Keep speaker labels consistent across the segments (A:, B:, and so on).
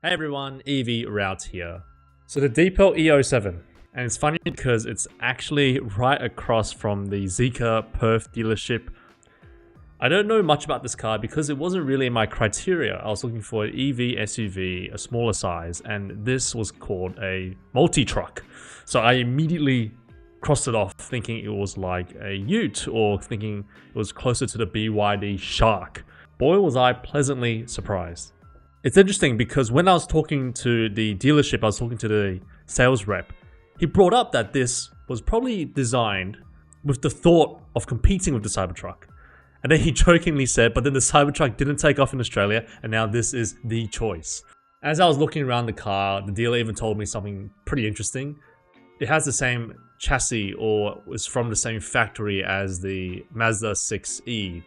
A: Hey everyone, EV Route here. So the Deepal E07, and it's funny because it's actually right across from the Zeekr Perth dealership. I don't know much about this car because it wasn't really in my criteria. I was looking for an EV SUV, a smaller size, and this was called a multi-truck. So I immediately crossed it off thinking it was like a ute or thinking it was closer to the BYD Shark. Boy was I pleasantly surprised. It's interesting because when I was talking to the dealership, I was talking to the sales rep, he brought up that this was probably designed with the thought of competing with the Cybertruck. And then he jokingly said, but then the Cybertruck didn't take off in Australia, and now this is the choice. As I was looking around the car, the dealer even told me something pretty interesting. It has the same chassis or is from the same factory as the Mazda 6e.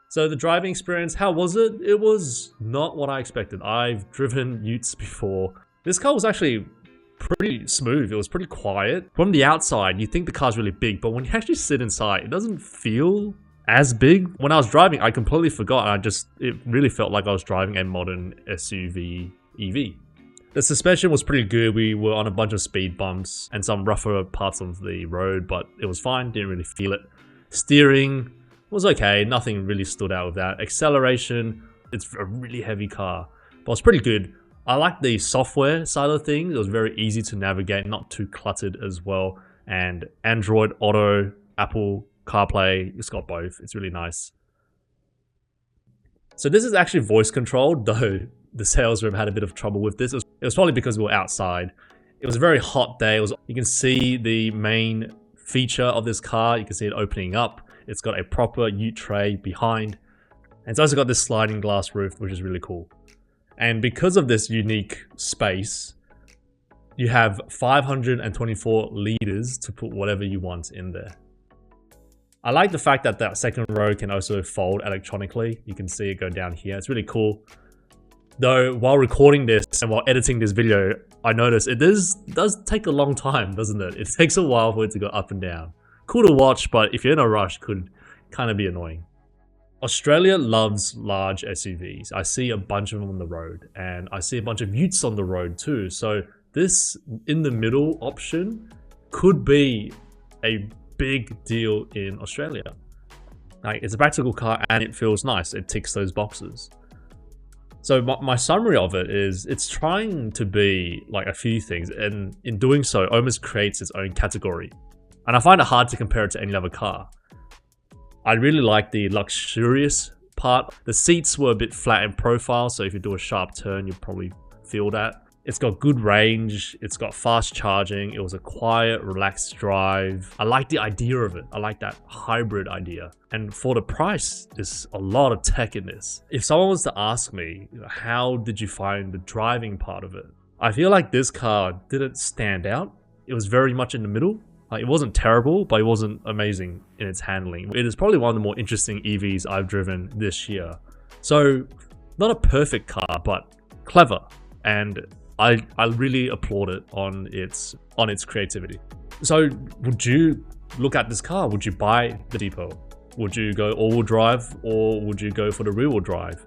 A: So the driving experience, how was it? It was not what I expected. I've driven utes before. This car was actually pretty smooth. It was pretty quiet. From the outside, you think the car's really big, but when you actually sit inside, it doesn't feel as big. When I was driving, I completely forgot. It really felt like I was driving a modern SUV EV. The suspension was pretty good. We were on a bunch of speed bumps and some rougher parts of the road, but it was fine. Didn't really feel it. Steering was okay, nothing really stood out with that. Acceleration, it's a really heavy car, but it's pretty good. I like the software side of things. It was very easy to navigate, not too cluttered as well. And Android Auto, Apple CarPlay, it's got both. It's really nice. So this is actually voice controlled, though the sales rep had a bit of trouble with this. It was probably because we were outside. It was a very hot day. You can see the main feature of this car. You can see it opening up. It's got a proper ute tray behind. And it's also got this sliding glass roof, which is really cool. And because of this unique space, you have 524 liters to put whatever you want in there. I like the fact that that second row can also fold electronically. You can see it go down here. It's really cool. Though, while recording this and while editing this video, I noticed it does take a long time, doesn't it? It takes a while for it to go up and down. Cool to watch, but if you're in a rush, could kind of be annoying. Australia loves large SUVs. I see a bunch of them on the road, and I see a bunch of utes on the road too. So this in the middle option could be a big deal in Australia. Like, it's a practical car and it feels nice. It ticks those boxes. So my summary of it is it's trying to be like a few things, and in doing so, almost creates its own category. And I find it hard to compare it to any other car. I really like the luxurious part. The seats were a bit flat in profile, so if you do a sharp turn, you'll probably feel that. It's got good range, it's got fast charging, it was a quiet, relaxed drive. I like the idea of it. I like that hybrid idea. And for the price, there's a lot of tech in this. If someone was to ask me, how did you find the driving part of it? I feel like this car didn't stand out. It was very much in the middle. Like, it wasn't terrible, but it wasn't amazing in its handling. It is probably one of the more interesting EVs I've driven this year. So, not a perfect car, but clever. And I really applaud it on its creativity. So, would you look at this car? Would you buy the Deepal? Would you go all-wheel drive, or would you go for the rear-wheel drive?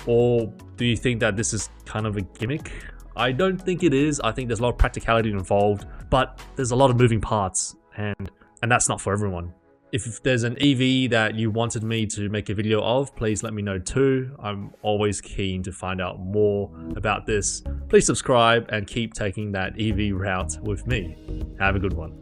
A: Or do you think that this is kind of a gimmick? I don't think it is. I think there's a lot of practicality involved, but there's a lot of moving parts, and that's not for everyone. If there's an EV that you wanted me to make a video of, please let me know too. I'm always keen to find out more about this. Please subscribe and keep taking that EV route with me. Have a good one.